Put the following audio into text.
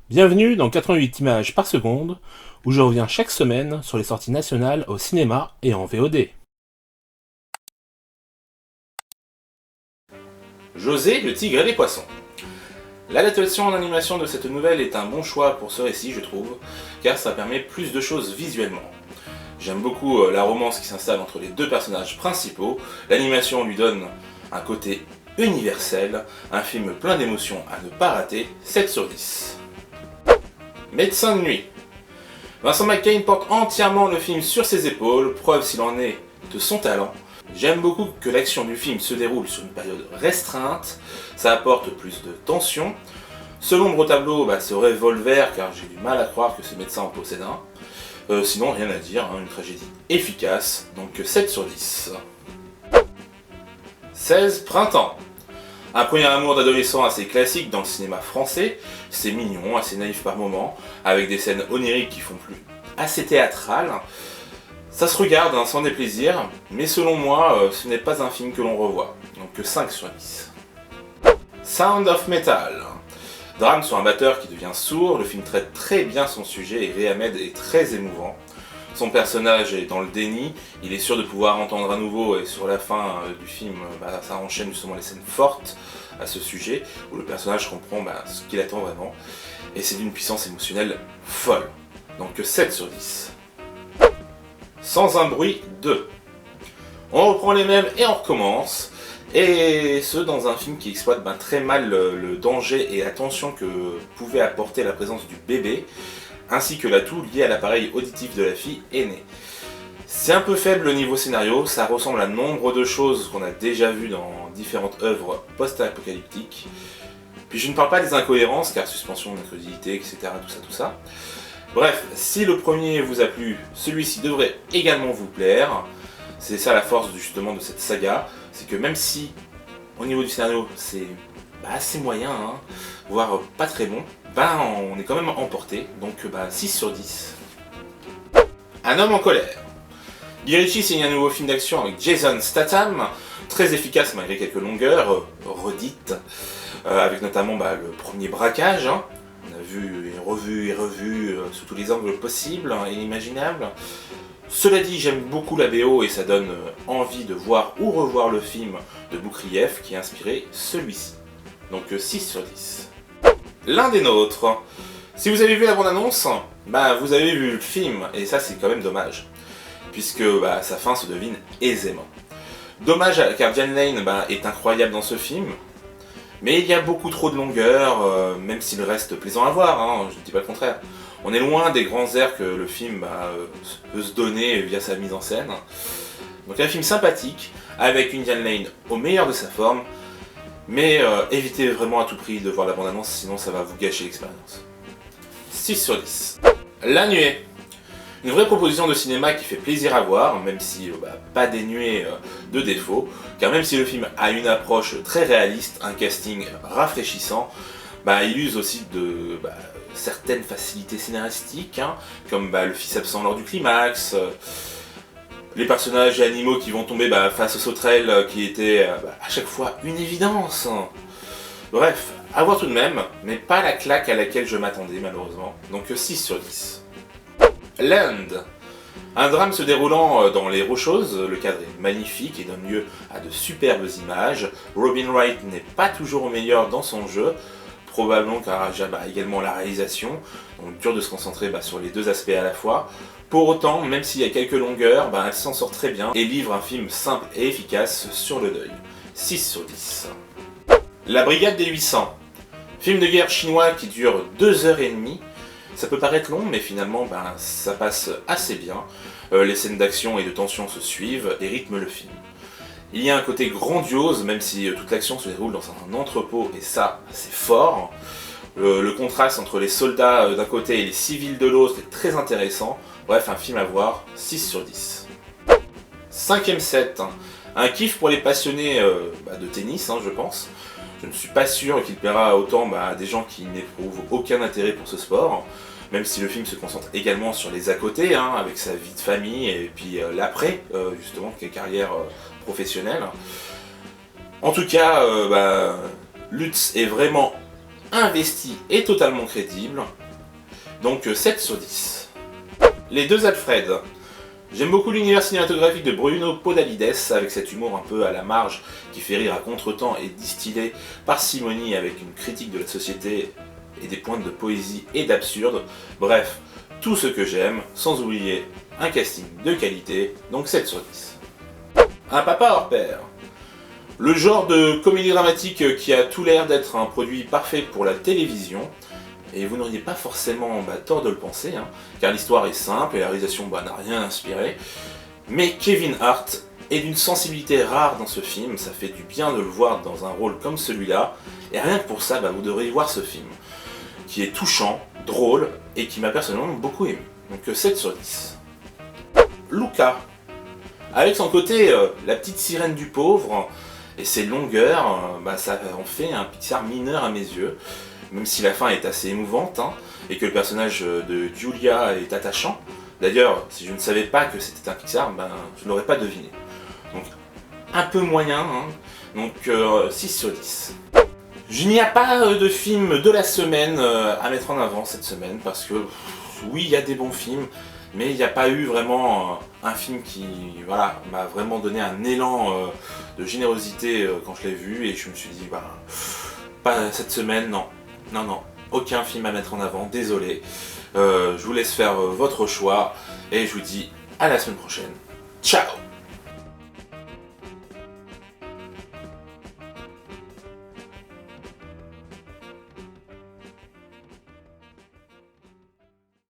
Bienvenue dans 88 images par seconde, où je reviens chaque semaine sur les sorties nationales au cinéma et en VOD. José, le tigre et les poissons. L'adaptation en animation de cette nouvelle est un bon choix pour ce récit, je trouve, car ça permet plus de choses visuellement. J'aime beaucoup la romance qui s'installe entre les deux personnages principaux, l'animation lui donne un côté universel, un film plein d'émotions à ne pas rater, 7 sur 10. Médecin de nuit. Vincent McCain porte entièrement le film sur ses épaules, preuve s'il en est de son talent. J'aime beaucoup que l'action du film se déroule sur une période restreinte, ça apporte plus de tension. Seul ombre au tableau, c'est Revolver, car j'ai du mal à croire que ce médecin en possède un. Sinon, rien à dire, une tragédie efficace, donc 7 sur 10. 16 Printemps. Un premier amour d'adolescent assez classique dans le cinéma français, c'est mignon, assez naïf par moments, avec des scènes oniriques qui font plus assez théâtrales. Ça se regarde sans déplaisir, mais selon moi, ce n'est pas un film que l'on revoit, donc 5 sur 10. Sound of Metal. Drame sur un batteur qui devient sourd, le film traite très bien son sujet et Riz Ahmed est très émouvant. Son personnage est dans le déni, il est sûr de pouvoir entendre à nouveau et sur la fin du film, ça enchaîne justement les scènes fortes à ce sujet, où le personnage comprend ce qu'il attend vraiment, et c'est d'une puissance émotionnelle folle. Donc 7 sur 10. Sans un bruit 2. On reprend les mêmes et on recommence, et ce dans un film qui exploite très mal le danger et la tension que pouvait apporter la présence du bébé, ainsi que l'atout lié à l'appareil auditif de la fille aînée. C'est un peu faible au niveau scénario, ça ressemble à nombre de choses qu'on a déjà vues dans différentes œuvres post-apocalyptiques. Puis je ne parle pas des incohérences, car suspension d'incrédulité, etc. tout ça. Bref, si le premier vous a plu, celui-ci devrait également vous plaire. C'est ça la force justement de cette saga, c'est que même si au niveau du scénario c'est assez moyen, voire pas très bon, on est quand même emporté, donc 6 sur 10. Un homme en colère. Guy Ritchie signe un nouveau film d'action avec Jason Statham, très efficace malgré quelques longueurs, redites, avec notamment le premier braquage. On a vu et revu sous tous les angles possibles et imaginables. Cela dit, j'aime beaucoup la BO et ça donne envie de voir ou revoir le film de Boukrieff qui a inspiré celui-ci. Donc 6 sur 10. L'un des nôtres. Si vous avez vu la bande-annonce, vous avez vu le film, et ça c'est quand même dommage, puisque sa fin se devine aisément. Dommage car Diane Lane est incroyable dans ce film, mais il y a beaucoup trop de longueur, même s'il reste plaisant à voir, je ne dis pas le contraire. On est loin des grands airs que le film peut se donner via sa mise en scène. Donc un film sympathique, avec une Diane Lane au meilleur de sa forme, mais évitez vraiment à tout prix de voir la bande-annonce, sinon ça va vous gâcher l'expérience. 6 sur 10. La Nuée. Une vraie proposition de cinéma qui fait plaisir à voir, même si pas dénuée de défauts, car même si le film a une approche très réaliste, un casting rafraîchissant, il use aussi de certaines facilités scénaristiques, comme le fils absent lors du climax, les personnages et animaux qui vont tomber face aux sauterelles qui étaient à chaque fois une évidence. Bref, à voir tout de même, mais pas la claque à laquelle je m'attendais malheureusement, donc 6 sur 10. Land. Un drame se déroulant dans les Rocheuses, le cadre est magnifique et donne lieu à de superbes images. Robin Wright n'est pas toujours au meilleur dans son jeu, probablement car également la réalisation, donc dur de se concentrer sur les deux aspects à la fois. Pour autant, même s'il y a quelques longueurs, elle s'en sort très bien et livre un film simple et efficace sur le deuil. 6 sur 10. La Brigade des 800. Film de guerre chinois qui dure 2h30. Ça peut paraître long, mais finalement, ça passe assez bien. Les scènes d'action et de tension se suivent et rythment le film. Il y a un côté grandiose, même si toute l'action se déroule dans un entrepôt, et ça, c'est fort. Le contraste entre les soldats d'un côté et les civils de l'autre est très intéressant. Bref, un film à voir, 6 sur 10. Cinquième set, un kiff pour les passionnés de tennis, je pense. Je ne suis pas sûr qu'il plaira autant à des gens qui n'éprouvent aucun intérêt pour ce sport, même si le film se concentre également sur les à côté, avec sa vie de famille et puis l'après, justement, qui est carrière professionnelle. En tout cas, Lutz est vraiment investi et totalement crédible. Donc 7 sur 10. Les deux Alfred. J'aime beaucoup l'univers cinématographique de Bruno Podalides, avec cet humour un peu à la marge qui fait rire à contretemps et distillé parcimonie avec une critique de la société et des pointes de poésie et d'absurde. Bref, tout ce que j'aime, sans oublier un casting de qualité, donc 7 sur 10. Un papa hors pair. Le genre de comédie dramatique qui a tout l'air d'être un produit parfait pour la télévision, et vous n'auriez pas forcément tort de le penser, car l'histoire est simple et la réalisation n'a rien inspiré, mais Kevin Hart est d'une sensibilité rare dans ce film, ça fait du bien de le voir dans un rôle comme celui-là, et rien que pour ça, vous devriez voir ce film, qui est touchant, drôle, et qui m'a personnellement beaucoup aimé. Donc 7 sur 10. Luca. Avec son côté la petite sirène du pauvre, et ses longueurs, ça en fait un Pixar mineur à mes yeux, même si la fin est assez émouvante, et que le personnage de Julia est attachant. D'ailleurs, si je ne savais pas que c'était un Pixar, je ne l'aurais pas deviné. Donc un peu moyen, donc 6 sur 10. Il n'y a pas de film de la semaine à mettre en avant cette semaine, parce que oui, il y a des bons films, mais il n'y a pas eu vraiment un film qui m'a vraiment donné un élan de générosité quand je l'ai vu, et je me suis dit, pas cette semaine, non, aucun film à mettre en avant, désolé. Je vous laisse faire votre choix, et je vous dis à la semaine prochaine. Ciao!